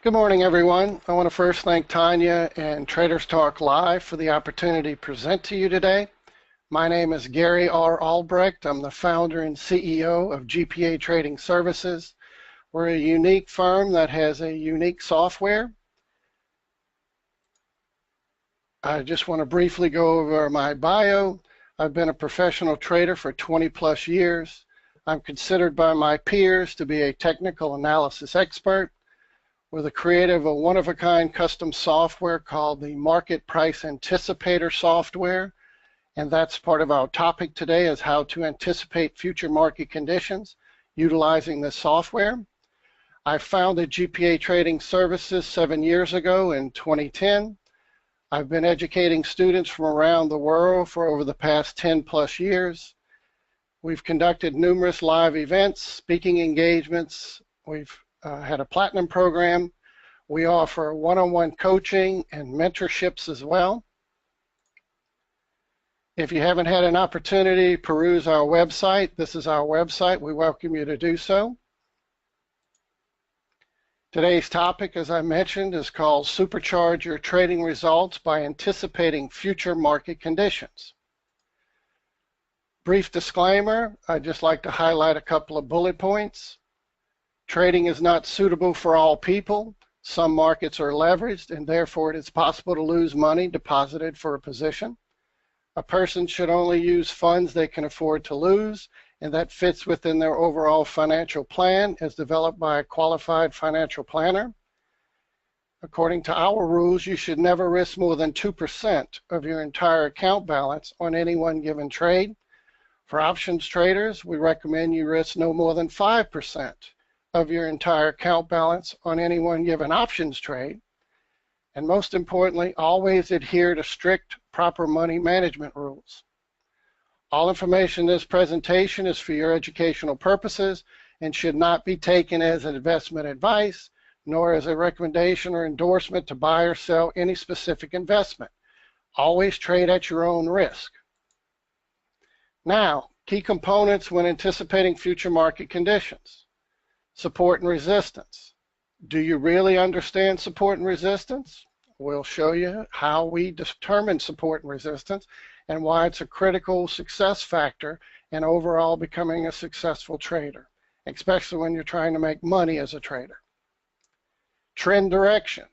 Good morning, everyone. I want to first thank Tanya and Traders Talk Live for the opportunity to present to you today. My name is Gary R. Albrecht. I'm the founder and CEO of GPA Trading Services. We're a unique firm that has a unique software. I just want to briefly go over my bio. I've been a professional trader for 20 plus years. I'm considered by my peers to be a technical analysis expert. We're the creator of a one-of-a-kind custom software called the Market Price Anticipator software, and that's part of our topic today is how to anticipate future market conditions utilizing this software. I founded GPA Trading Services 7 years ago in 2010. I've been educating students from around the world for over the past 10 plus years. We've conducted numerous live events, speaking engagements. We've had a platinum program. We offer one-on-one coaching and mentorships as well. If you haven't had an opportunity to peruse our website, this is our website. We welcome you to do so. Today's topic, as I mentioned, is called Supercharge Your Trading Results by Anticipating Future Market Conditions. Brief disclaimer, I'd just like to highlight a couple of bullet points. Trading is not suitable for all people. Some markets are leveraged, and therefore it is possible to lose money deposited for a position. A person should only use funds they can afford to lose, and that fits within their overall financial plan as developed by a qualified financial planner. According to our rules, you should never risk more than 2% of your entire account balance on any one given trade. For options traders, we recommend you risk no more than 5% of your entire account balance on any one given options trade. And most importantly, always adhere to strict, proper money management rules. All information in this presentation is for your educational purposes and should not be taken as investment advice, nor as a recommendation or endorsement to buy or sell any specific investment. Always trade at your own risk. Now, key components when anticipating future market conditions. Support and resistance. Do you really understand support and resistance? We'll show you how we determine support and resistance and why it's a critical success factor in overall becoming a successful trader, especially when you're trying to make money as a trader. Trend direction.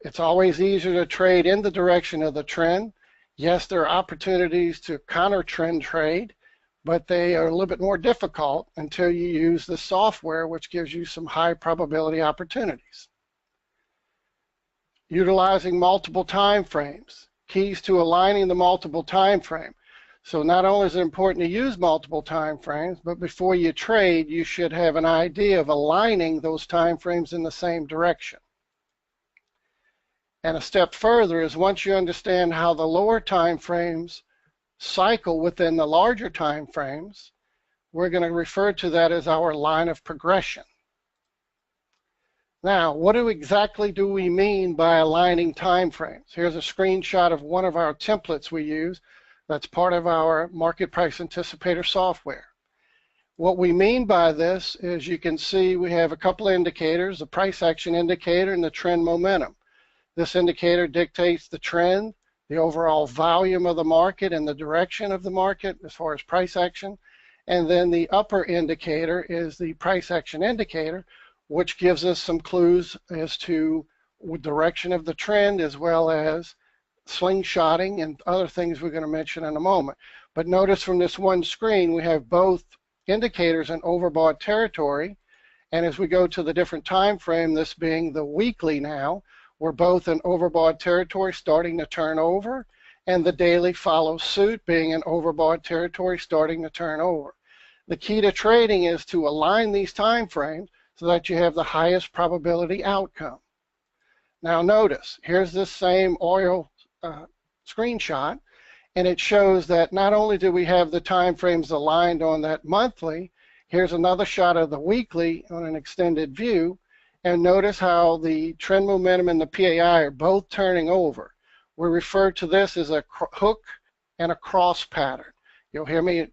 It's always easier to trade in the direction of the trend. Yes, there are opportunities to counter trend trade, but they are a little bit more difficult until you use the software, which gives you some high probability opportunities. Utilizing multiple time frames. Keys to aligning the multiple time frame. So not only is it important to use multiple time frames, but before you trade, you should have an idea of aligning those time frames in the same direction. And a step further is once you understand how the lower time frames cycle within the larger time frames, we're going to refer to that as our line of progression. Now, what exactly do we mean by aligning time frames? Here's a screenshot of one of our templates we use that's part of our Market Price Anticipator software. What we mean by this is you can see we have a couple of indicators, the price action indicator and the trend momentum. This indicator dictates the trend, the overall volume of the market and the direction of the market as far as price action. And then the upper indicator is the price action indicator, which gives us some clues as to direction of the trend as well as slingshotting and other things we're going to mention in a moment. But notice from this one screen, we have both indicators in overbought territory. And as we go to the different time frame, this being the weekly now, we're both in overbought territory starting to turn over, and the daily follows suit being in overbought territory starting to turn over. The key to trading is to align these time frames so that you have the highest probability outcome. Now notice, here's this same oil screenshot, and it shows that not only do we have the time frames aligned on that monthly, here's another shot of the weekly on an extended view. And notice how the trend momentum and the PAI are both turning over. We refer to this as a hook and a cross pattern. You'll hear me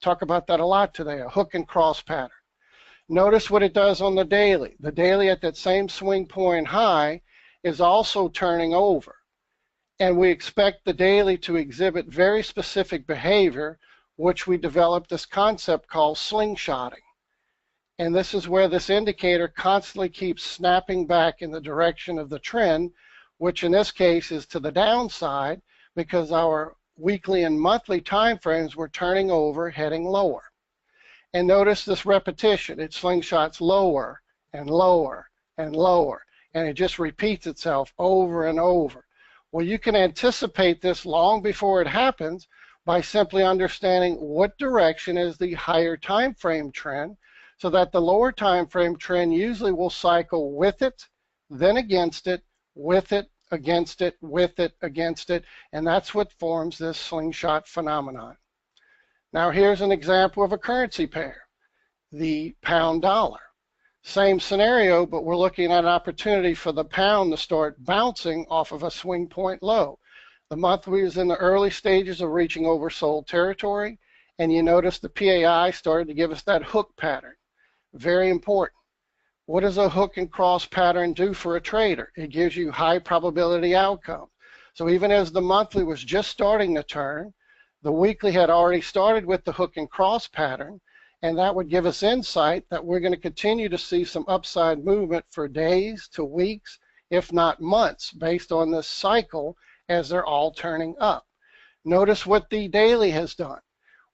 talk about that a lot today, a hook and cross pattern. Notice what it does on the daily. The daily at that same swing point high is also turning over. And we expect the daily to exhibit very specific behavior, which we developed this concept called slingshotting. And this is where this indicator constantly keeps snapping back in the direction of the trend, which in this case is to the downside because our weekly and monthly time frames were turning over, heading lower. And notice this repetition. It slingshots lower and lower and lower, and it just repeats itself over and over. Well, you can anticipate this long before it happens by simply understanding what direction is the higher time frame trend, so that the lower time frame trend usually will cycle with it, then against it, with it, against it, with it, against it, and that's what forms this slingshot phenomenon. Now here's an example of a currency pair, the pound dollar. Same scenario, but we're looking at an opportunity for the pound to start bouncing off of a swing point low. The monthly was in the early stages of reaching oversold territory, and you notice the PAI started to give us that hook pattern. Very important. What does a hook and cross pattern do for a trader? It gives you high probability outcomes. So even as the monthly was just starting to turn, the weekly had already started with the hook and cross pattern, and that would give us insight that we're going to continue to see some upside movement for days to weeks, if not months, based on this cycle as they're all turning up. Notice what the daily has done.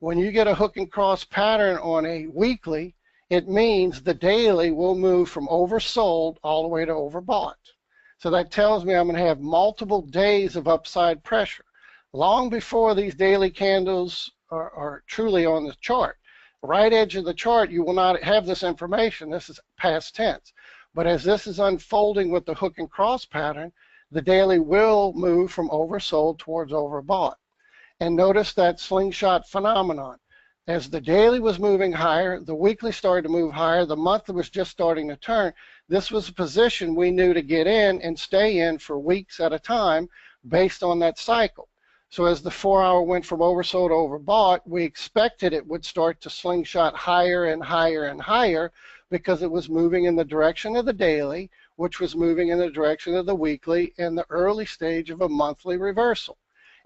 When you get a hook and cross pattern on a weekly, it means the daily will move from oversold all the way to overbought. So that tells me I'm going to have multiple days of upside pressure. Long before these daily candles are truly on the chart. Right edge of the chart, you will not have this information. This is past tense. But as this is unfolding with the hook and cross pattern, the daily will move from oversold towards overbought. And notice that slingshot phenomenon. As the daily was moving higher, the weekly started to move higher, the monthly was just starting to turn. This was a position we knew to get in and stay in for weeks at a time based on that cycle. So as the 4-hour went from oversold to overbought, we expected it would start to slingshot higher and higher and higher because it was moving in the direction of the daily, which was moving in the direction of the weekly in the early stage of a monthly reversal.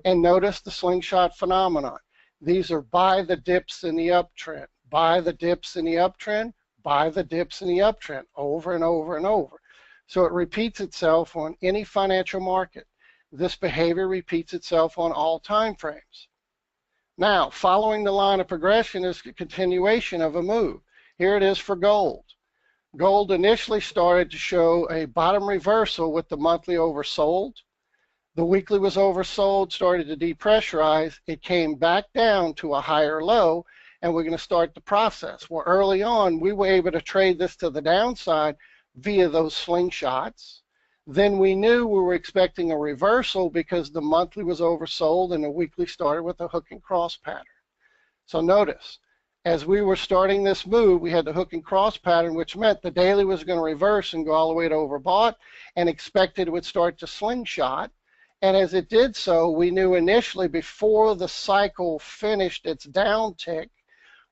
And notice the slingshot phenomenon. These are buy the dips in the uptrend, buy the dips in the uptrend, buy the dips in the uptrend, over and over and over. So it repeats itself on any financial market. This behavior repeats itself on all time frames. Now, following the line of progression is a continuation of a move. Here it is for gold. Gold initially started to show a bottom reversal with the monthly oversold. The weekly was oversold, started to depressurize. It came back down to a higher low, and we're going to start the process. Well, early on, we were able to trade this to the downside via those slingshots. Then we knew we were expecting a reversal because the monthly was oversold and the weekly started with a hook and cross pattern. So notice, as we were starting this move, we had the hook and cross pattern, which meant the daily was going to reverse and go all the way to overbought, and expected it would start to slingshot. And as it did so, we knew initially before the cycle finished its downtick,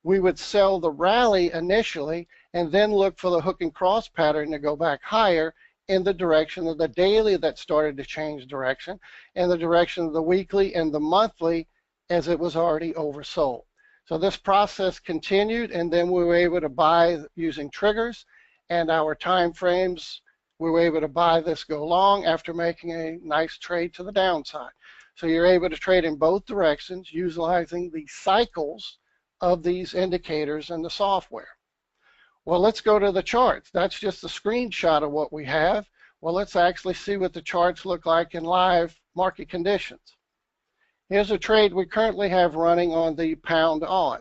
we would sell the rally initially and then look for the hook and cross pattern to go back higher in the direction of the daily that started to change direction, and the direction of the weekly and the monthly as it was already oversold. So this process continued, and then we were able to buy using triggers, and our time frames, we were able to buy this go long after making a nice trade to the downside. So you're able to trade in both directions utilizing the cycles of these indicators in the software. Well, let's go to the charts. That's just a screenshot of what we have. Well, let's actually see what the charts look like in live market conditions. Here's a trade we currently have running on the pound odd.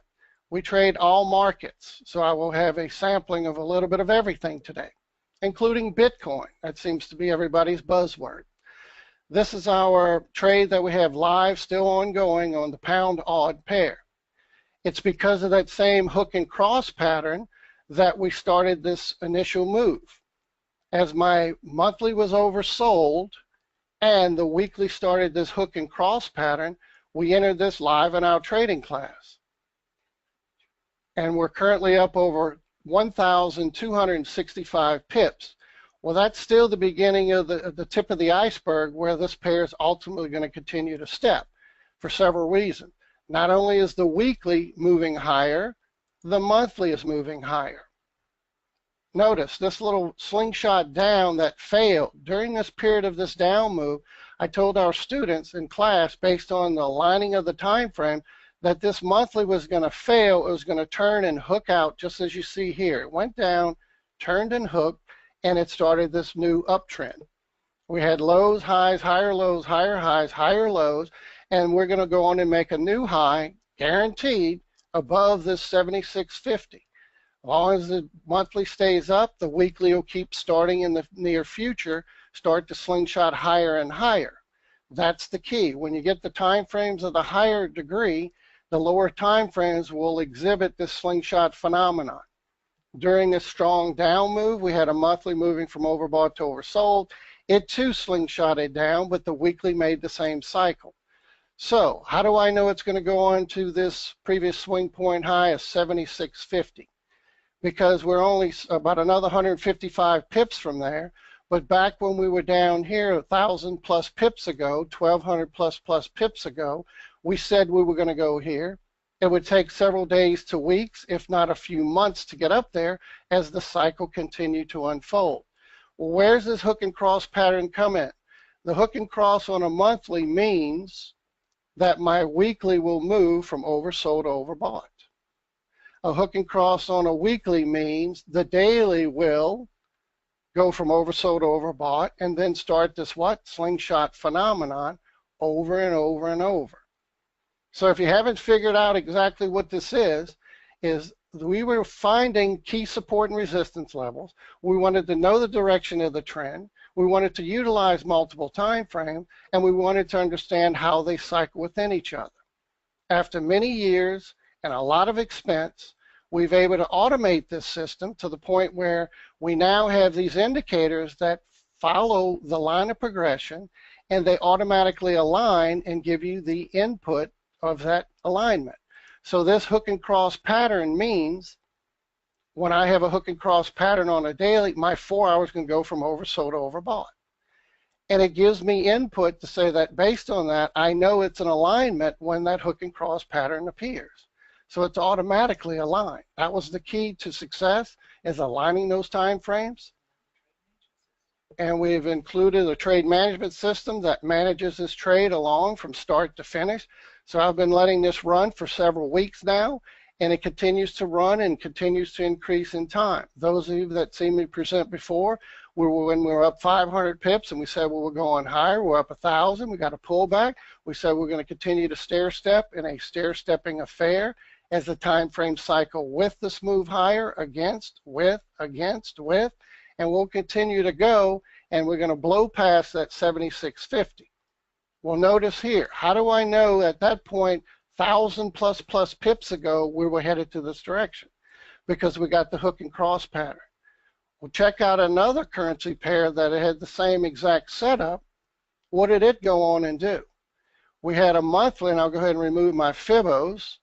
We trade all markets, so I will have a sampling of a little bit of everything today, including Bitcoin. That seems to be everybody's buzzword. This is our trade that we have live, still ongoing on the pound odd pair. It's because of that same hook and cross pattern that we started this initial move. As my monthly was oversold and the weekly started this hook and cross pattern, we entered this live in our trading class. And we're currently up over 1,265 pips. Well, that's still the beginning of the tip of the iceberg where this pair is ultimately going to continue to step for several reasons. Not only is the weekly moving higher, the monthly is moving higher. Notice this little slingshot down that failed. During this period of this down move, I told our students in class, based on the aligning of the time frame, that this monthly was going to fail. It was going to turn and hook out, just as you see here. It went down, turned and hooked, and it started this new uptrend. We had lows, highs, higher lows, higher highs, higher lows, and we're going to go on and make a new high, guaranteed, above this 76.50. As long as the monthly stays up, the weekly will keep starting in the near future, start to slingshot higher and higher. That's the key. When you get the time frames of the higher degree, the lower time frames will exhibit this slingshot phenomenon. During this strong down move, we had a monthly moving from overbought to oversold. It too slingshotted down, but the weekly made the same cycle. So how do I know it's going to go on to this previous swing point high of 76.50? Because we're only about another 155 pips from there. But back when we were down here 1,000 plus pips ago, 1,200 plus pips ago, we said we were going to go here. It would take several days to weeks, if not a few months, to get up there as the cycle continued to unfold. Well, where's this hook and cross pattern come in? The hook and cross on a monthly means that my weekly will move from oversold to overbought. A hook and cross on a weekly means the daily will go from oversold to overbought and then start this what? Slingshot phenomenon over and over and over. So if you haven't figured out exactly what this is we were finding key support and resistance levels. We wanted to know the direction of the trend. We wanted to utilize multiple time frames, and we wanted to understand how they cycle within each other. After many years and a lot of expense, we've been able to automate this system to the point where we now have these indicators that follow the line of progression, and they automatically align and give you the input of that alignment. So this hook and cross pattern means when I have a hook and cross pattern on a daily, my 4 hours can go from oversold to overbought. And it gives me input to say that based on that, I know it's an alignment when that hook and cross pattern appears. So it's automatically aligned. That was the key to success, is aligning those time frames. And we've included a trade management system that manages this trade along from start to finish. So I've been letting this run for several weeks now, and it continues to run and continues to increase in time. Those of you that seen me present before, when we were up 500 pips and we said, well, we're going higher, we're up 1,000, we got a pullback. We said we're going to continue to stair step in a stair stepping affair as the time frame cycle with this move higher, against, with, and we'll continue to go, and we're going to blow past that 76.50. Well, notice here, how do I know at that point, 1,000 plus pips ago, we were headed to this direction? Because we got the hook and cross pattern. Well, check out another currency pair that had the same exact setup. What did it go on and do? We had a monthly, and I'll go ahead and remove my Fibos.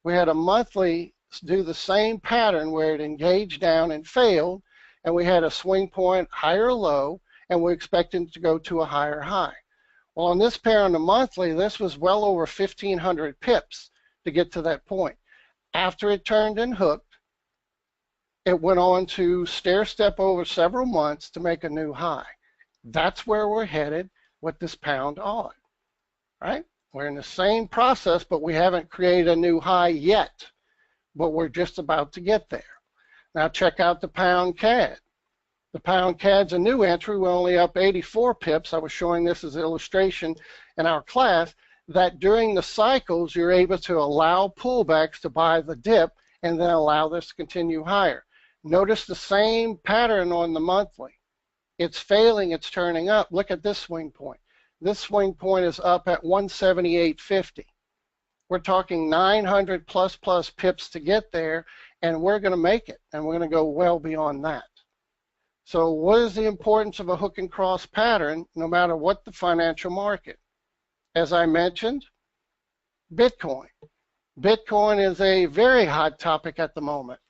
We had a monthly do the same pattern where it engaged down and failed, and we had a swing point higher low, and we're expecting to go to a higher high. Well, on this pair on the monthly, this was well over 1,500 pips to get to that point. After it turned and hooked, it went on to stair step over several months to make a new high. That's where we're headed with this pound odd, right? We're in the same process, but we haven't created a new high yet, but we're just about to get there. Now check out the pound CAD. The pound CAD's a new entry. We're only up 84 pips. I was showing this as an illustration in our class, that during the cycles, you're able to allow pullbacks to buy the dip and then allow this to continue higher. Notice the same pattern on the monthly. It's failing, it's turning up. Look at this swing point. This swing point is up at 178.50. We're talking 900 plus pips to get there, and we're going to make it, and we're going to go well beyond that. So what is the importance of a hook and cross pattern no matter what the financial market? As I mentioned, Bitcoin. Bitcoin is a very hot topic at the moment.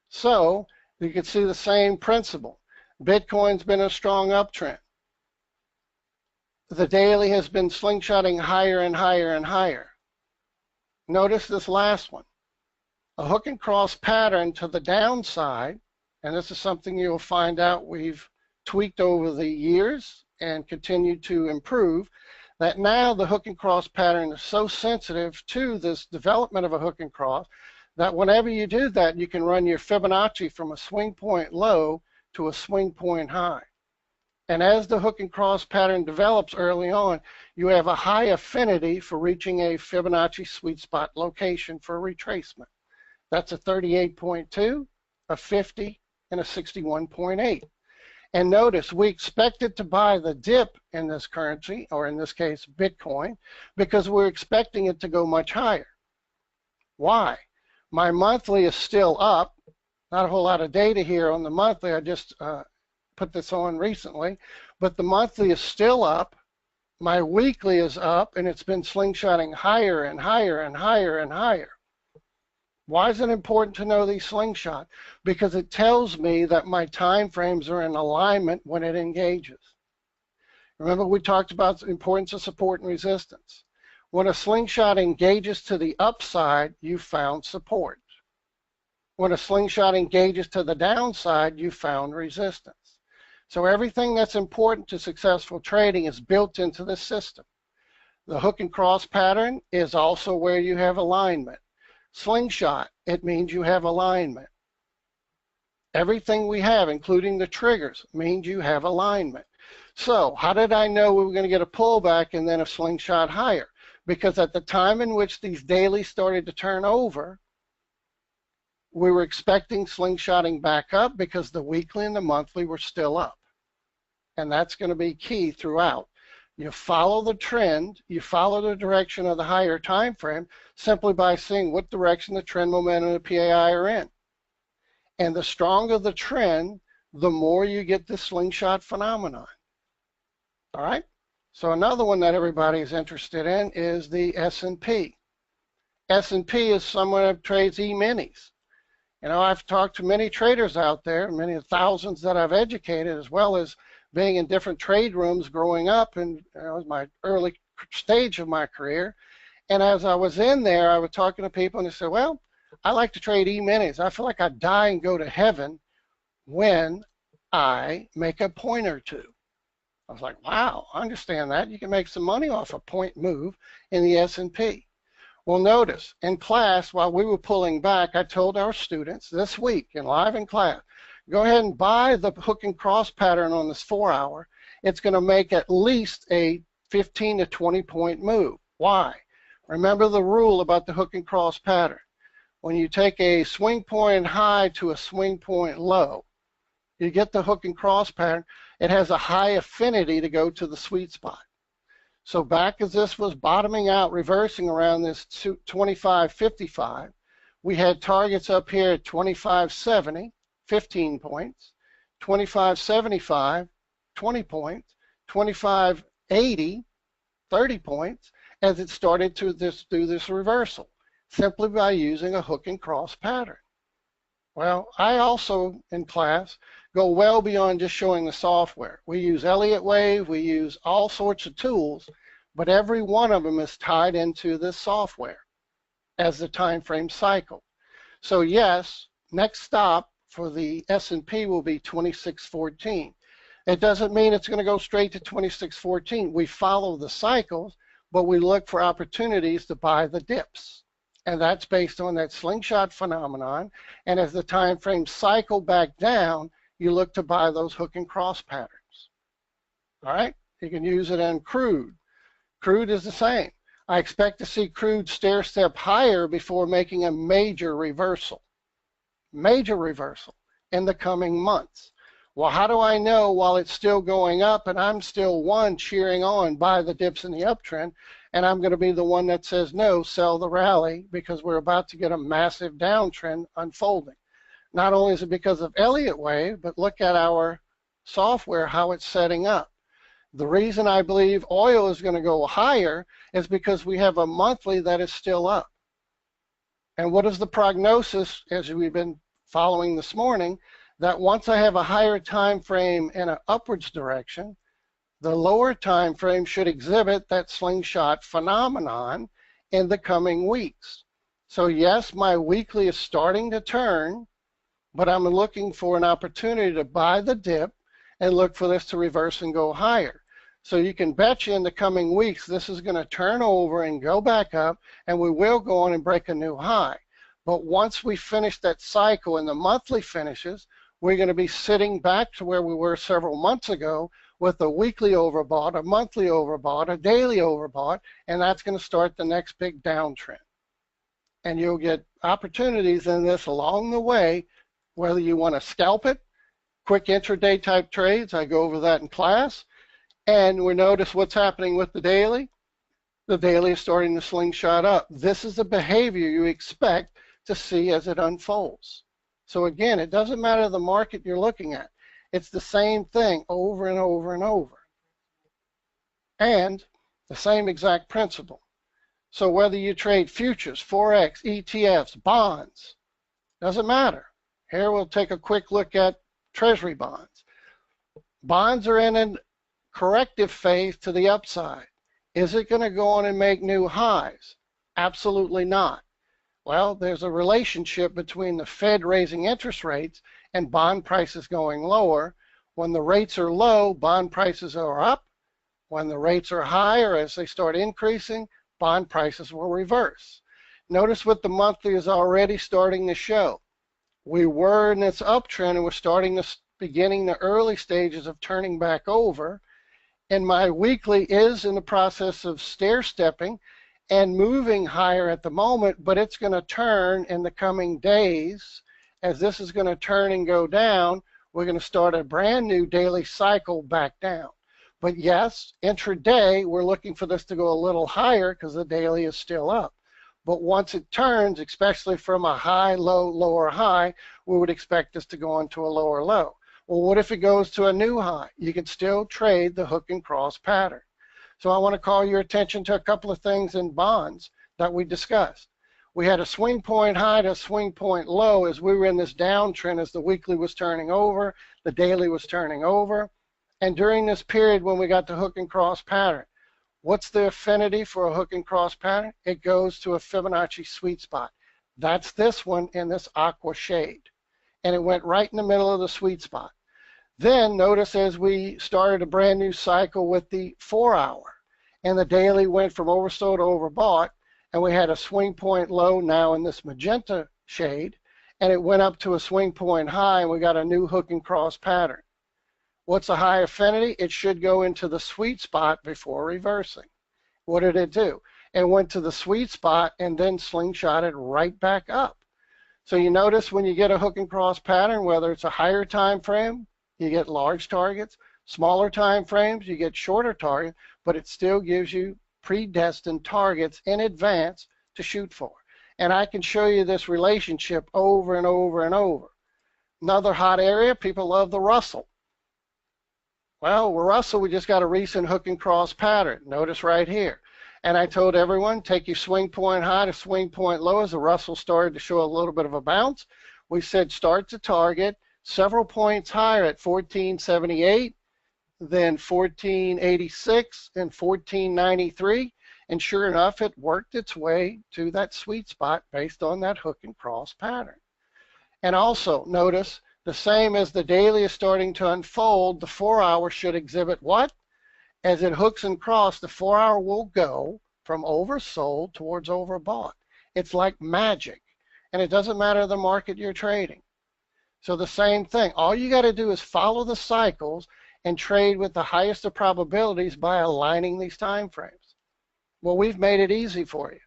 So you can see the same principle. Bitcoin's been a strong uptrend. The daily has been slingshotting higher and higher and higher. Notice this last one. A hook and cross pattern to the downside, and this is something you'll find out we've tweaked over the years and continued to improve, that now the hook and cross pattern is so sensitive to this development of a hook and cross that whenever you do that, you can run your Fibonacci from a swing point low to a swing point high. And as the hook and cross pattern develops early on, you have a high affinity for reaching a Fibonacci sweet spot location for retracement. That's a 38.2, a 50, and a 61.8. And notice, we expected to buy the dip in this currency, or in this case, Bitcoin, because we're expecting it to go much higher. Why? My monthly is still up. Not a whole lot of data here on the monthly. I just put this on recently. But the monthly is still up. My weekly is up, and it's been slingshotting higher and higher and higher and higher. Why is it important to know these slingshots? Because it tells me that my time frames are in alignment when it engages. Remember, we talked about the importance of support and resistance. When a slingshot engages to the upside, you found support. When a slingshot engages to the downside, you found resistance. So everything that's important to successful trading is built into this system. The hook and cross pattern is also where you have alignment. Slingshot, it means you have alignment. Everything we have, including the triggers, means you have alignment. So how did I know we were going to get a pullback and then a slingshot higher? Because at the time in which these dailies started to turn over, we were expecting slingshotting back up because the weekly and the monthly were still up. And that's going to be key throughout. You follow the trend, you follow the direction of the higher time frame simply by seeing what direction the trend momentum and the PAI are in. And the stronger the trend, the more you get the slingshot phenomenon. All right? So another one that everybody is interested in is the S&P. S&P is someone that trades E-minis. You know, I've talked to many traders out there, many thousands that I've educated, as well as being in different trade rooms growing up in my early stage of my career. And as I was in there, I was talking to people and they said, well, I like to trade E-minis. I feel like I die and go to heaven when I make a point or two. I was like, wow, I understand that. You can make some money off a point move in the S&P. Well, notice, in class, while we were pulling back, I told our students this week, live in class, go ahead and buy the hook and cross pattern on this 4-hour. It's going to make at least a 15 to 20 point move. Why? Remember the rule about the hook and cross pattern. When you take a swing point high to a swing point low, you get the hook and cross pattern. It has a high affinity to go to the sweet spot. So back as this was bottoming out, reversing around this 25.55, we had targets up here at 25.70, 15 points, 25.75, 20 points, 25.80, 30 points, as it started to do this reversal, simply by using a hook and cross pattern. Well, I also, in class, go well beyond just showing the software. We use Elliott wave, we use all sorts of tools, but every one of them is tied into this software as the time frame cycle. So yes, next stop for the S&P will be 26.14. It doesn't mean it's going to go straight to 26.14. We follow the cycles, but we look for opportunities to buy the dips. And that's based on that slingshot phenomenon. And as the time frames cycle back down, you look to buy those hook and cross patterns. All right? You can use it on crude. Crude is the same. I expect to see crude stair step higher before making a major reversal in the coming months. Well, how do I know while it's still going up and I'm still one cheering on buy the dips in the uptrend, and I'm going to be the one that says no, sell the rally, because we're about to get a massive downtrend unfolding? Not only is it because of Elliott wave, but look at our software, how it's setting up. The reason I believe oil is going to go higher is because we have a monthly that is still up. And what is the prognosis, as we've been following this morning, that once I have a higher time frame in an upwards direction, the lower time frame should exhibit that slingshot phenomenon in the coming weeks. So yes, my weekly is starting to turn, but I'm looking for an opportunity to buy the dip and look for this to reverse and go higher. So you can bet you in the coming weeks this is going to turn over and go back up, and we will go on and break a new high. But once we finish that cycle and the monthly finishes, we're going to be sitting back to where we were several months ago with a weekly overbought, a monthly overbought, a daily overbought, and that's going to start the next big downtrend. And you'll get opportunities in this along the way, whether you want to scalp it, quick intraday type trades. I go over that in class. And we notice what's happening with the daily. The daily is starting to slingshot up. This is the behavior you expect to see as it unfolds. So again, it doesn't matter the market you're looking at. It's the same thing over and over and over. And the same exact principle. So whether you trade futures, Forex, ETFs, bonds, doesn't matter. Here we'll take a quick look at Treasury bonds. Bonds are in a corrective phase to the upside. Is it going to go on and make new highs? Absolutely not. Well, there's a relationship between the Fed raising interest rates and bond prices going lower. When the rates are low, bond prices are up. When the rates are higher, as they start increasing, bond prices will reverse. Notice what the monthly is already starting to show. We were in this uptrend and we're starting to beginning the early stages of turning back over. And my weekly is in the process of stair-stepping and moving higher at the moment, but it's going to turn in the coming days. As this is going to turn and go down, we're going to start a brand new daily cycle back down. But yes, intraday, we're looking for this to go a little higher because the daily is still up. But once it turns, especially from a high, low, lower high, we would expect this to go into a lower low. Well, what if it goes to a new high? You can still trade the hook and cross pattern. So I want to call your attention to a couple of things in bonds that we discussed. We had a swing point high to a swing point low as we were in this downtrend as the weekly was turning over, the daily was turning over. And during this period when we got the hook and cross pattern, what's the affinity for a hook and cross pattern? It goes to a Fibonacci sweet spot. That's this one in this aqua shade. And it went right in the middle of the sweet spot. Then notice as we started a brand new cycle with the 4-hour, and the daily went from oversold to overbought, and we had a swing point low now in this magenta shade, and it went up to a swing point high, and we got a new hook and cross pattern. What's a high affinity? It should go into the sweet spot before reversing. What did it do? It went to the sweet spot and then slingshotted right back up. So you notice when you get a hook and cross pattern, whether it's a higher time frame, you get large targets, smaller time frames, you get shorter targets, but it still gives you predestined targets in advance to shoot for. And I can show you this relationship over and over and over. Another hot area, people love the Russell. Well, with Russell, we just got a recent hook and cross pattern. Notice right here. And I told everyone, take your swing point high to swing point low as the Russell started to show a little bit of a bounce. We said start to target several points higher at 1478, then 1486, and 1493. And sure enough, it worked its way to that sweet spot based on that hook and cross pattern. And also, notice, the same as the daily is starting to unfold, the 4-hour should exhibit what? As it hooks and crosses, the 4-hour will go from oversold towards overbought. It's like magic. And it doesn't matter the market you're trading. So the same thing. All you got to do is follow the cycles and trade with the highest of probabilities by aligning these time frames. Well, we've made it easy for you.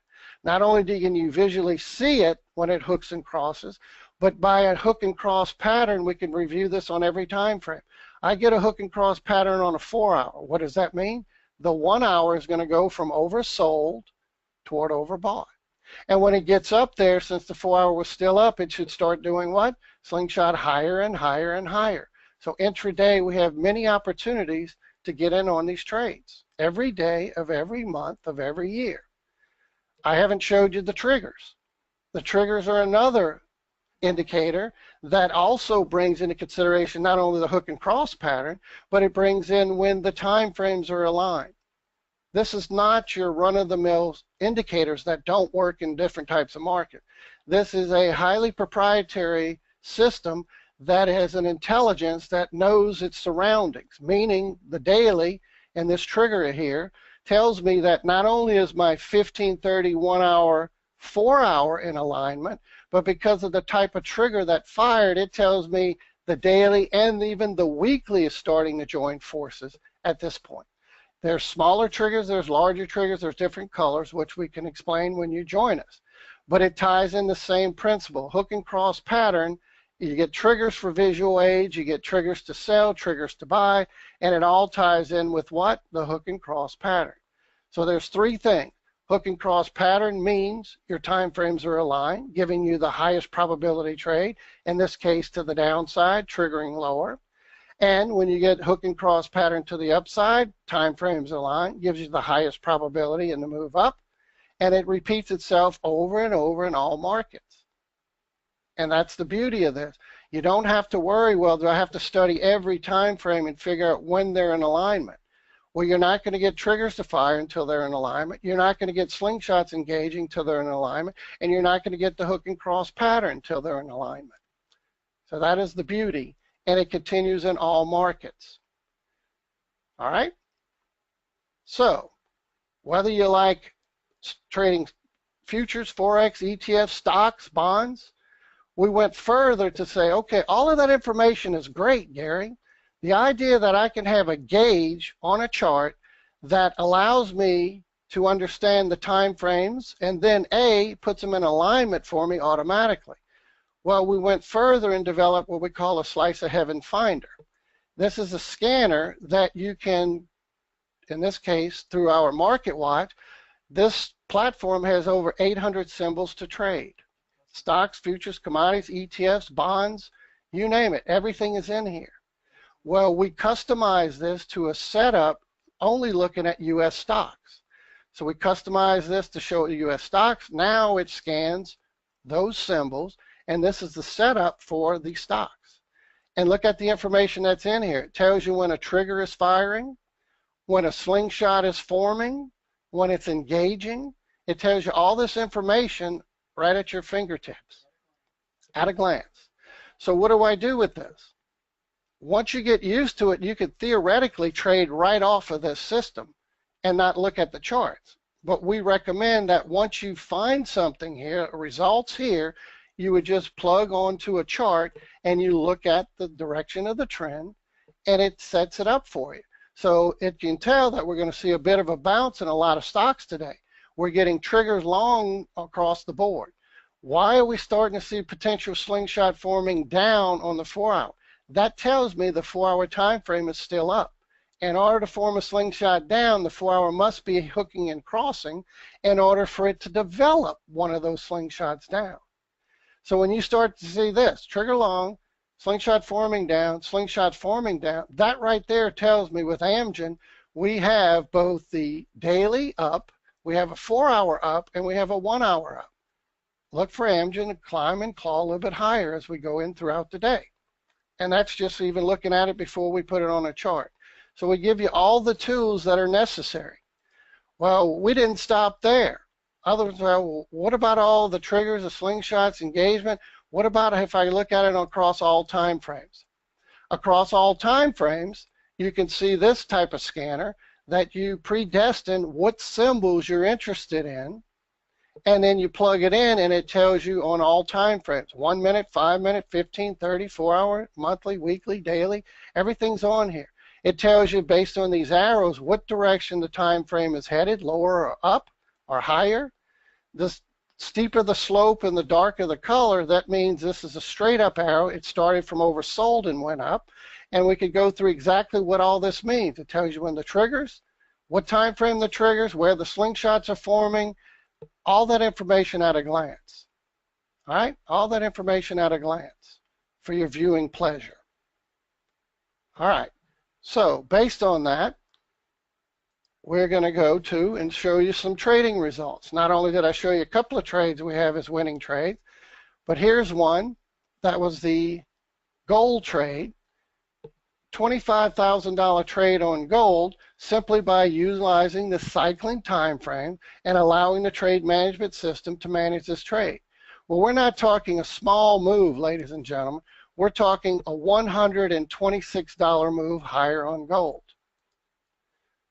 Not only can you visually see it when it hooks and crosses, but by a hook and cross pattern, we can review this on every time frame. I get a hook and cross pattern on a 4-hour. What does that mean? The 1-hour is going to go from oversold toward overbought. And when it gets up there, since the 4-hour was still up, it should start doing what? Slingshot higher and higher and higher. So intraday, we have many opportunities to get in on these trades every day of every month of every year. I haven't showed you the triggers. The triggers are another indicator that also brings into consideration not only the hook and cross pattern, but it brings in when the time frames are aligned. This is not your run-of-the-mill indicators that don't work in different types of market. This is a highly proprietary system that has an intelligence that knows its surroundings, meaning the daily and this trigger here tells me that not only is my 15:30 1 hour 4 hour in alignment, but because of the type of trigger that fired, it tells me the daily and even the weekly is starting to join forces at this point. There's smaller triggers, there's larger triggers, there's different colors, which we can explain when you join us. But it ties in the same principle. Hook and cross pattern, you get triggers for visual aids, you get triggers to sell, triggers to buy, and it all ties in with what? The hook and cross pattern. So there's three things. Hook and cross pattern means your time frames are aligned, giving you the highest probability trade, in this case to the downside, triggering lower. And when you get hook and cross pattern to the upside, time frames align, gives you the highest probability in the move up, and it repeats itself over and over in all markets. And that's the beauty of this. You don't have to worry, well, do I have to study every time frame and figure out when they're in alignment? Well, you're not going to get triggers to fire until they're in alignment. You're not going to get slingshots engaging until they're in alignment, and you're not going to get the hook and cross pattern until they're in alignment. So that is the beauty. And it continues in all markets. All right? So, whether you like trading futures, Forex, ETFs, stocks, bonds, we went further to say, okay, all of that information is great, Gary. The idea that I can have a gauge on a chart that allows me to understand the time frames and then A, puts them in alignment for me automatically. Well, we went further and developed what we call a slice of heaven finder. This is a scanner that you can, in this case, through our market watch, this platform has over 800 symbols to trade. Stocks, futures, commodities, ETFs, bonds, you name it, everything is in here. Well, we customize this to a setup only looking at US stocks. So we customize this to show US stocks. Now it scans those symbols, and this is the setup for the stocks. And look at the information that's in here. It tells you when a trigger is firing, when a slingshot is forming, when it's engaging. It tells you all this information right at your fingertips, at a glance. So what do I do with this? Once you get used to it, you could theoretically trade right off of this system and not look at the charts. But we recommend that once you find something here, results here, you would just plug onto a chart and you look at the direction of the trend and it sets it up for you. So it can tell that we're going to see a bit of a bounce in a lot of stocks today. We're getting triggers long across the board. Why are we starting to see potential slingshot forming down on the 4 hour? That tells me the 4 hour time frame is still up. In order to form a slingshot down, the 4 hour must be hooking and crossing in order for it to develop one of those slingshots down. So when you start to see this, trigger long, slingshot forming down, that right there tells me with Amgen, we have both the daily up, we have a 4 hour up, and we have a 1 hour up. Look for Amgen to climb and claw a little bit higher as we go in throughout the day. And that's just even looking at it before we put it on a chart. So we give you all the tools that are necessary. Well, we didn't stop there. Others, well, what about all the triggers, the slingshots, engagement? What about if I look at it across all time frames? Across all time frames, you can see this type of scanner that you predestine what symbols you're interested in, and then you plug it in and it tells you on all time frames, 1 minute, 5 minute, 15, 30, 4 hour, monthly, weekly, daily, everything's on here. It tells you based on these arrows what direction the time frame is headed, lower or up or higher. The steeper the slope and the darker the color, that means this is a straight up arrow. It started from oversold and went up. And we could go through exactly what all this means. It tells you when the triggers, what time frame the triggers, where the slingshots are forming, all that information at a glance. All right? All that information at a glance for your viewing pleasure. All right. So based on that, we're going to go to and show you some trading results. Not only did I show you a couple of trades we have as winning trades, but here's one That was the gold trade. $25,000 trade on gold simply by utilizing the cycling time frame and allowing the trade management system to manage this trade. Well, we're not talking a small move, ladies and gentlemen. We're talking a $126 move higher on gold.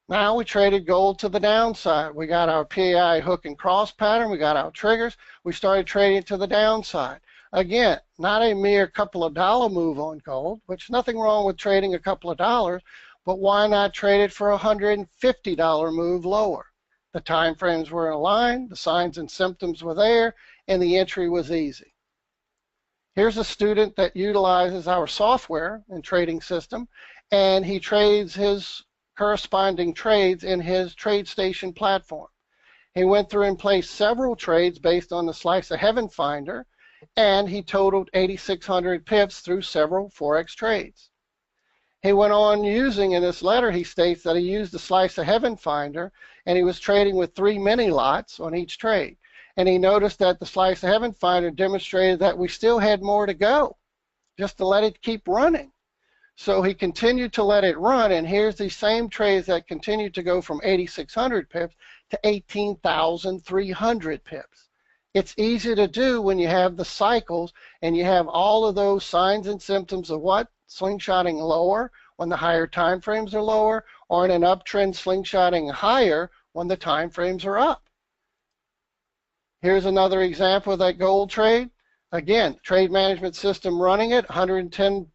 Now we traded gold to the downside. We got our PAI hook and cross pattern. We got our triggers. We started trading to the downside. Again, not a mere couple of dollar move on gold, which nothing wrong with trading a couple of dollars, but why not trade it for a $150 move lower? The time frames were in line, the signs and symptoms were there, and the entry was easy. Here's a student that utilizes our software and trading system, and he trades his corresponding trades in his TradeStation platform. He went through and placed several trades based on the Slice of Heaven Finder, and he totaled 8,600 pips through several Forex trades. He went on using, in this letter, he states that he used the Slice of Heaven Finder, and he was trading with 3 mini lots on each trade. And he noticed that the Slice of Heaven Finder demonstrated that we still had more to go, just to let it keep running. So he continued to let it run, and here's the same trades that continued to go from 8,600 pips to 18,300 pips. It's easy to do when you have the cycles and you have all of those signs and symptoms of what? Slingshotting lower when the higher time frames are lower, or in an uptrend slingshotting higher when the time frames are up. Here's another example of that gold trade. Again, trade management system running it, $110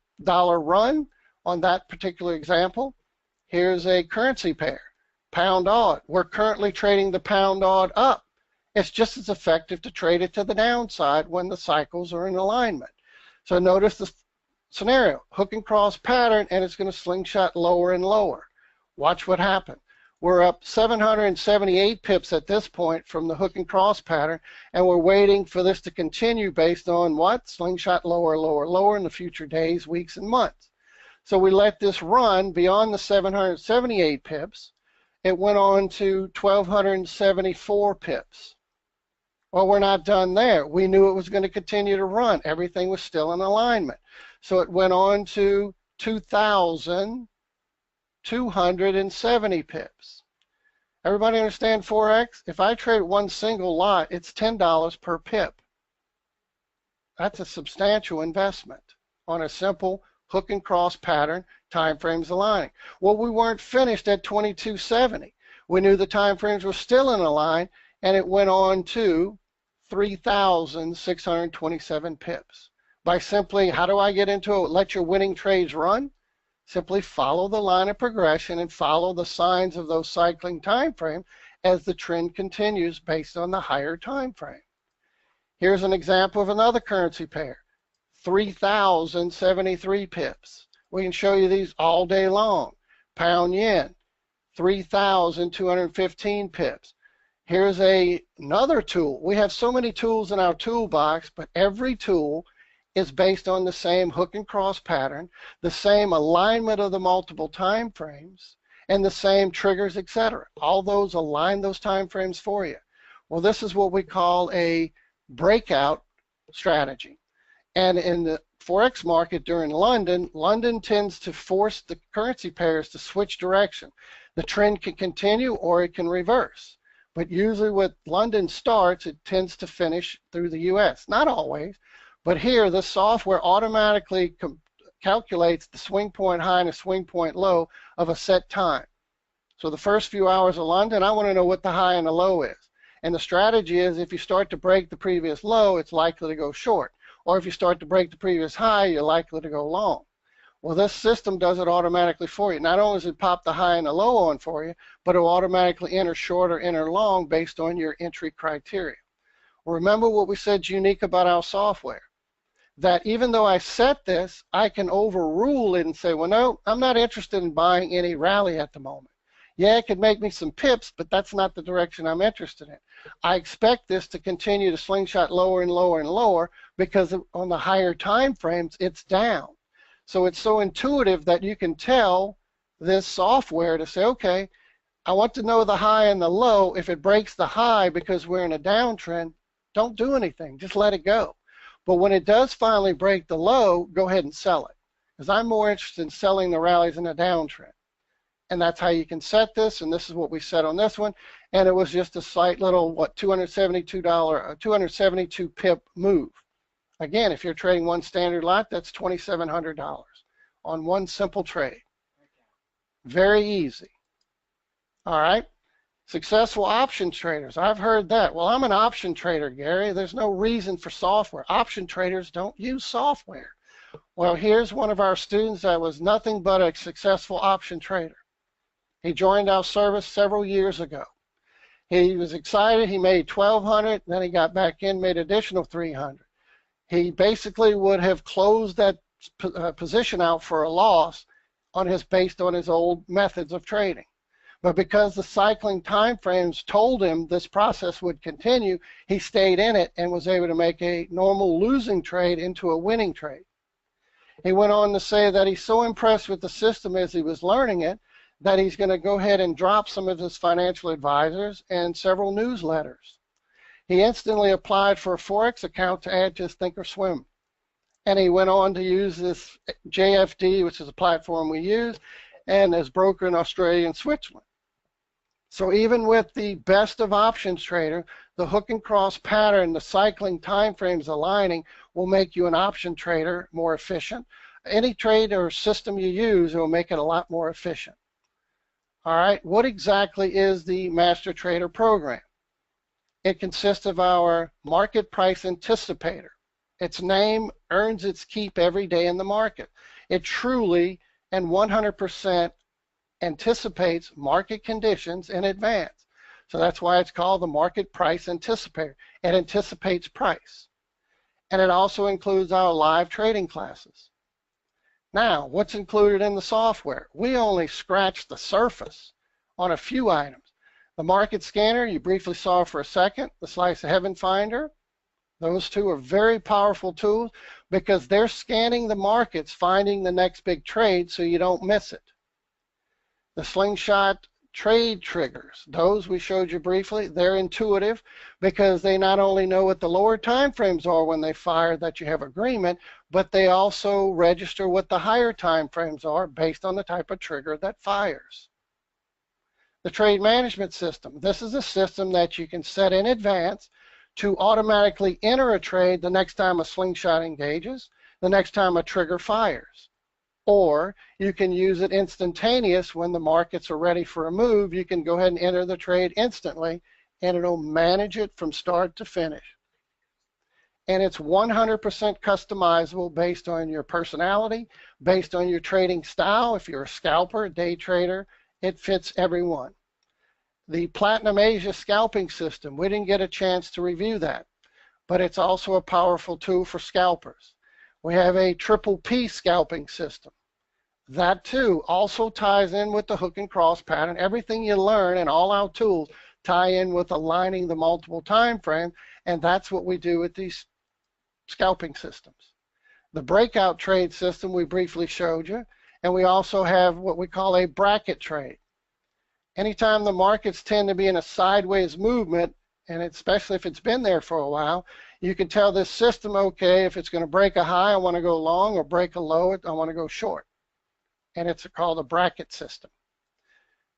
run on that particular example. Here's a currency pair, pound odd. We're currently trading the pound odd up. It's just as effective to trade it to the downside when the cycles are in alignment. So notice the scenario, hook and cross pattern, and it's going to slingshot lower and lower. Watch what happens. We're up 778 pips at this point from the hook and cross pattern, and we're waiting for this to continue based on what? Slingshot lower, lower, lower in the future days, weeks, and months. So we let this run beyond the 778 pips. It went on to 1,274 pips. Well, we're not done there. We knew it was going to continue to run. Everything was still in alignment. So it went on to 2,270 pips. Everybody understand Forex? If I trade one single lot, it's $10 per pip. That's a substantial investment on a simple hook and cross pattern, time frames aligning. Well, we weren't finished at 2270. We knew the time frames were still in a line, and it went on to 3,627 pips. By simply, how do I get into it? Let your winning trades run? Simply follow the line of progression and follow the signs of those cycling time frames as the trend continues based on the higher time frame. Here's an example of another currency pair, 3,073 pips. We can show you these all day long. Pound yen, 3,215 pips. Here's another tool. We have so many tools in our toolbox, but every tool is based on the same hook and cross pattern, the same alignment of the multiple time frames, and the same triggers, etc. All those align those time frames for you. Well, this is what we call a breakout strategy. And in the Forex market during London, London tends to force the currency pairs to switch direction. The trend can continue or it can reverse. But usually when London starts, it tends to finish through the US. Not always, but here the software automatically calculates the swing point high and the swing point low of a set time. So the first few hours of London, I want to know what the high and the low is. And the strategy is if you start to break the previous low, it's likely to go short. Or if you start to break the previous high, you're likely to go long. Well, this system does it automatically for you. Not only does it pop the high and the low on for you, but it will automatically enter short or enter long based on your entry criteria. Remember what we said is unique about our software, that even though I set this, I can overrule it and say, well, no, I'm not interested in buying any rally at the moment. Yeah, it could make me some pips, but that's not the direction I'm interested in. I expect this to continue to slingshot lower and lower and lower because on the higher time frames, it's down. So it's so intuitive that you can tell this software to say, okay, I want to know the high and the low. If it breaks the high because we're in a downtrend, don't do anything. Just let it go. But when it does finally break the low, go ahead and sell it, because I'm more interested in selling the rallies in a downtrend. And that's how you can set this, and this is what we set on this one. And it was just a slight little, what, $272 pip move. Again, if you're trading one standard lot, that's $2,700 on one simple trade. Very easy. All right. Successful option traders. I've heard that. Well, I'm an option trader, Gary. There's no reason for software. Option traders don't use software. Well, here's one of our students that was nothing but a successful option trader. He joined our service several years ago. He was excited. He made $1,200. Then he got back in, made additional $300. He basically would have closed that position out for a loss based on his old methods of trading. But because the cycling time frames told him this process would continue, he stayed in it and was able to make a normal losing trade into a winning trade. He went on to say that he's so impressed with the system as he was learning it that he's going to go ahead and drop some of his financial advisors and several newsletters. He instantly applied for a Forex account to add to his thinkorswim. And he went on to use this JFD, which is a platform we use, and as broker in Australia and Switzerland. So even with the best of options trader, the hook and cross pattern, the cycling time frames aligning will make you an option trader more efficient. Any trade or system you use, it will make it a lot more efficient. All right, what exactly is the Master Trader program? It consists of our market price anticipator. Its name earns its keep every day in the market. It truly and 100% anticipates market conditions in advance. So that's why it's called the market price anticipator. It anticipates price. And it also includes our live trading classes. Now, what's included in the software? We only scratched the surface on a few items. The market scanner, you briefly saw for a second, the slice of heaven finder. Those two are very powerful tools because they're scanning the markets, finding the next big trade so you don't miss it. The slingshot trade triggers, those we showed you briefly, they're intuitive because they not only know what the lower time frames are when they fire that you have agreement, but they also register what the higher time frames are based on the type of trigger that fires. The trade management system, this is a system that you can set in advance to automatically enter a trade the next time a slingshot engages, the next time a trigger fires. Or you can use it instantaneous when the markets are ready for a move. You can go ahead and enter the trade instantly, and it'll manage it from start to finish. And it's 100% customizable based on your personality, based on your trading style. If you're a scalper, day trader, it fits everyone. The Platinum Asia scalping system, we didn't get a chance to review that, but it's also a powerful tool for scalpers. We have a triple P scalping system. That too also ties in with the hook and cross pattern. Everything you learn and all our tools tie in with aligning the multiple time frame, and that's what we do with these scalping systems. The breakout trade system we briefly showed you, and we also have what we call a bracket trade. Anytime the markets tend to be in a sideways movement, and especially if it's been there for a while, you can tell this system, okay, if it's going to break a high, I want to go long, or break a low, I want to go short. And it's called a bracket system.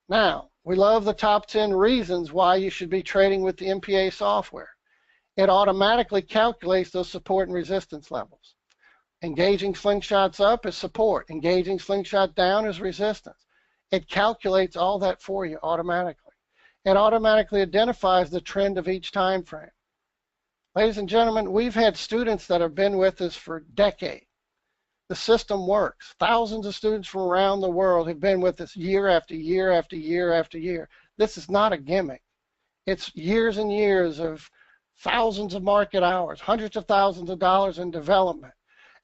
Now, we love the top 10 reasons why you should be trading with the MPA software. It automatically calculates those support and resistance levels. Engaging slingshots up is support. Engaging slingshot down is resistance. It calculates all that for you automatically. It automatically identifies the trend of each time frame. Ladies and gentlemen, we've had students that have been with us for decades. The system works. Thousands of students from around the world have been with us year after year after year after year. This is not a gimmick. It's years and years of thousands of market hours, hundreds of thousands of dollars in development,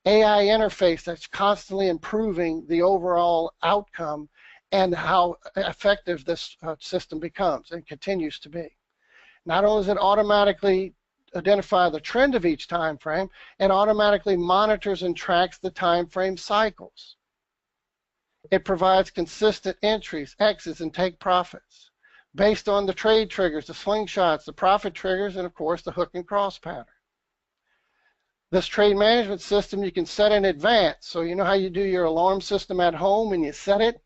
AI interface that's constantly improving the overall outcome and how effective this system becomes and continues to be. Not only does it automatically identify the trend of each time frame, it automatically monitors and tracks the time frame cycles. It provides consistent entries, exits, and take profits based on the trade triggers, the slingshots, the profit triggers, and of course the hook and cross pattern. This trade management system you can set in advance. So you know how you do your alarm system at home and you set it,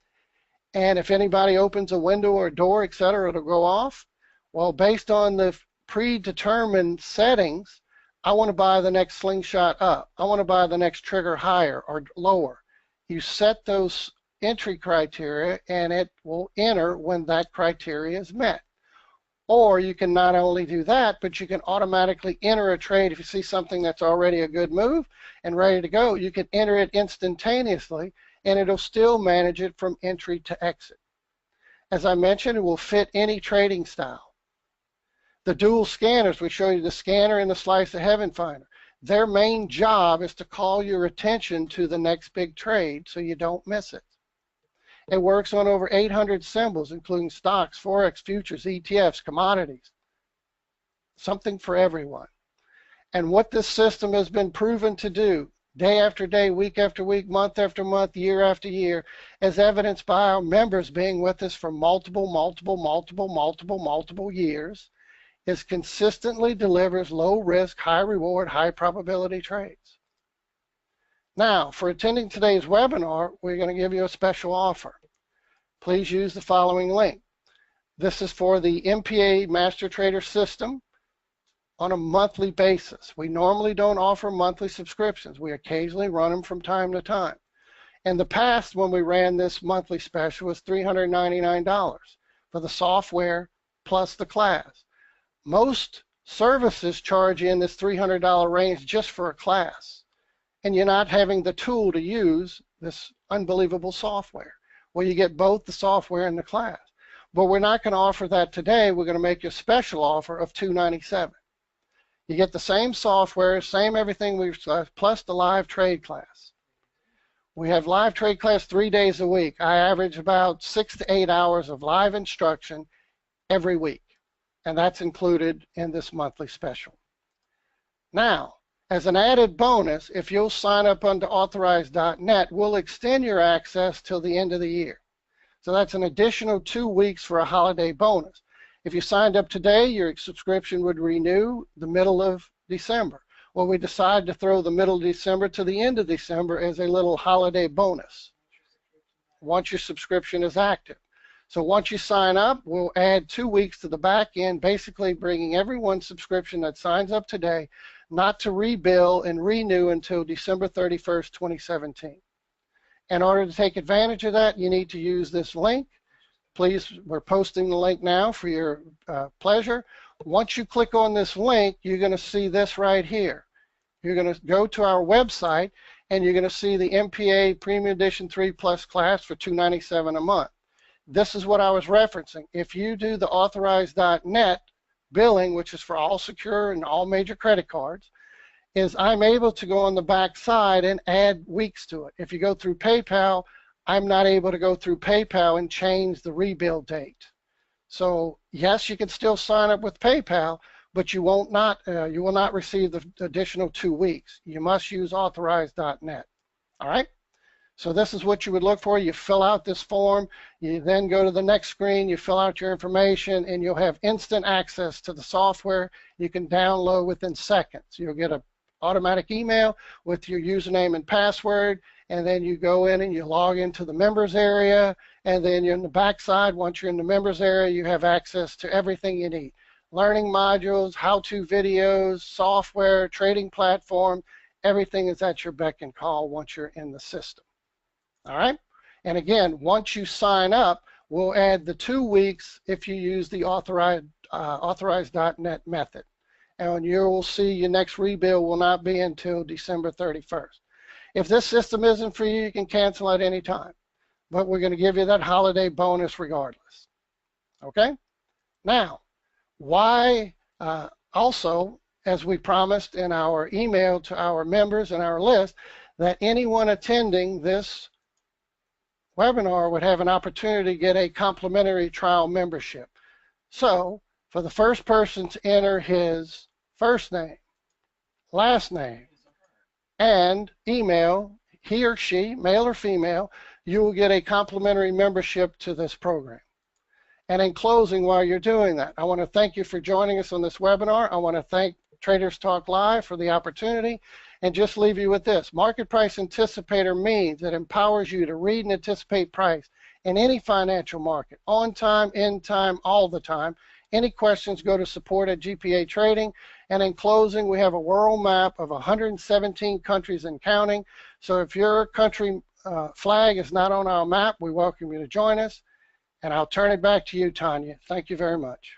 and if anybody opens a window or a door, etc., it'll go off. Well, based on the predetermined settings, I want to buy the next slingshot up. I want to buy the next trigger higher or lower. You set those entry criteria and it will enter when that criteria is met. Or you can not only do that, but you can automatically enter a trade. If you see something that's already a good move and ready to go, you can enter it instantaneously and it'll still manage it from entry to exit. As I mentioned, it will fit any trading style. The dual scanners, we show you the scanner and the slice of heaven finder. Their main job is to call your attention to the next big trade so you don't miss it. It works on over 800 symbols, including stocks, Forex, futures, ETFs, commodities. Something for everyone. And what this system has been proven to do, day after day, week after week, month after month, year after year, as evidenced by our members being with us for multiple years, is consistently delivers low risk, high reward, high probability trades. Now, for attending today's webinar, we're going to give you a special offer. Please use the following link. This is for the MPA Master Trader System on a monthly basis. We normally don't offer monthly subscriptions. We occasionally run them from time to time. In the past, when we ran this monthly special, it was $399 for the software plus the class. Most services charge you in this $300 range just for a class, and you're not having the tool to use this unbelievable software. Well, you get both the software and the class. But we're not going to offer that today. We're going to make you a special offer of $297. You get the same software, same everything we've plus the live trade class. We have live trade class 3 days a week. I average about 6 to 8 hours of live instruction every week, and that's included in this monthly special. Now, as an added bonus, if you'll sign up under authorized.net, we'll extend your access till the end of the year. So that's an additional 2 weeks for a holiday bonus. If you signed up today, your subscription would renew the middle of December. Well, we decided to throw the middle of December to the end of December as a little holiday bonus once your subscription is active. So once you sign up, we'll add 2 weeks to the back end, basically bringing everyone's subscription that signs up today not to rebill and renew until December 31st, 2017. In order to take advantage of that, you need to use this link. Please, we're posting the link now for your pleasure. Once you click on this link, you're going to see this right here. You're going to go to our website, and you're going to see the MPA Premium Edition 3 Plus class for $297 a month. This is what I was referencing. If you do the authorized.net billing, which is for all secure and all major credit cards, is I'm able to go on the back side and add weeks to it. If you go through PayPal, I'm not able to go through PayPal and change the rebill date. So yes, you can still sign up with PayPal, but you will not receive the additional 2 weeks. You must use authorized.net. All right? So this is what you would look for. You fill out this form, you then go to the next screen, you fill out your information, and you'll have instant access to the software. You can download within seconds. You'll get an automatic email with your username and password, and then you go in and you log into the members area, and then you're in the backside. Once you're in the members area, you have access to everything you need. Learning modules, how-to videos, software, trading platform, everything is at your beck and call once you're in the system. All right? And again, once you sign up, we'll add the 2 weeks if you use the authorized.net method. And you will see your next rebill will not be until December 31st. If this system isn't for you, you can cancel at any time. But we're going to give you that holiday bonus regardless. Okay? Now, why also, as we promised in our email to our members and our list, that anyone attending this webinar would have an opportunity to get a complimentary trial membership. So, for the first person to enter his first name, last name, and email, he or she, male or female, you will get a complimentary membership to this program. And in closing, while you're doing that, I want to thank you for joining us on this webinar. I want to thank Traders Talk Live for the opportunity. and just leave you with this. Market price anticipator means it empowers you to read and anticipate price in any financial market, on time, in time, all the time. Any questions, go to support@GPA Trading. And in closing, we have a world map of 117 countries and counting. So if your country flag is not on our map, we welcome you to join us. And I'll turn it back to you, Tanya. Thank you very much.